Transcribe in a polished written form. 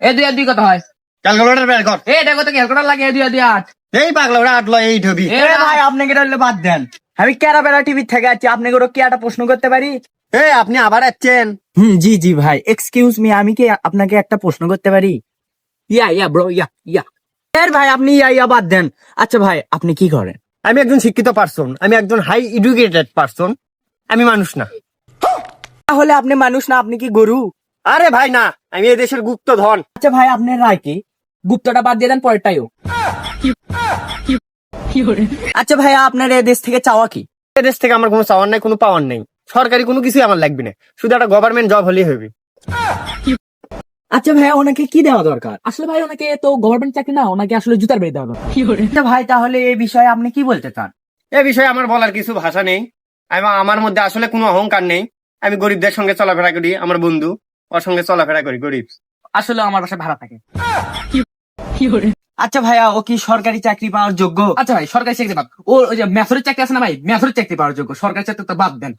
এ 2 আর 2 কত হয়? ক্যালকুলেটর বের কর। এ দেখো তো ক্যালকুলেটর লাগে 2 আর 2 8। এই পাগলা ওরা আটলো এই ঢবি। এ ভাই আপনাকে এটা হলে বাদ দেন, আমি কেরা বেড়া টিভি থেকে আছি, আপনাকে ওরা কি একটা প্রশ্ন করতে পারি? আপনি আবার আসছেন? জি জি ভাই, এক্সকিউজ মি, আমি কি আপনাকে একটা প্রশ্ন করতে পারি? Yeah bro yeah. ভাই আপনি ইয়া বাদ দেন। আচ্ছা ভাই আপনি কি করেন? আমি একজন শিক্ষিত পার্সন, আমি একজন হাই এডুকেটেড পার্সন, আমি মানুষ না। তাহলে আপনি মানুষ না, আপনি কি গরু? আরে ভাই না, আমি এই দেশের গুপ্তধন। আচ্ছা ভাই আপনার রায় কি? গুপ্তটা বাদ দিয়ে দেন, পরেরটাইও। আচ্ছা ভাই আপনার এই দেশ থেকে চাওয়া কি? এই দেশ থেকে আমার কোনো চাওয়ার নাই, কোনো পাওয়ার নেই, সরকারি কোনো কিছুই আমার লাগবে না, শুধু একটা গভর্নমেন্ট জব হলেই হবে। আচ্ছা ভাই ওনাকে কি দেওয়া দরকার? আসলে ভাই ওনাকে তো গভর্নমেন্ট চাকরি না, ওনাকে আসলে জুতার বেড়ে দেওয়া দরকার। আচ্ছা ভাই তাহলে এই বিষয়ে আপনি কি বলতে চান? এ বিষয়ে আমার বলার কিছু ভাষা নেই, এবং আমার মধ্যে আসলে কোনো অহংকার নেই। আমি গরিবদের সঙ্গে চলাফেরা করি, আমার বন্ধু ওর সঙ্গে চলাফেরা করি, গরিব। আসলে আমার বাসায় ভাড়া থাকে। আচ্ছা ভাইয়া ও কি সরকারি চাকরি পাওয়ার যোগ্য? আচ্ছা ভাই সরকারি চাকরি বাদ, ওই যে মেথরের চাকরি আছে না ভাই, মেথরের চাকরি পাওয়ার যোগ্য, সরকারি চাকরি তো বাদ দেন।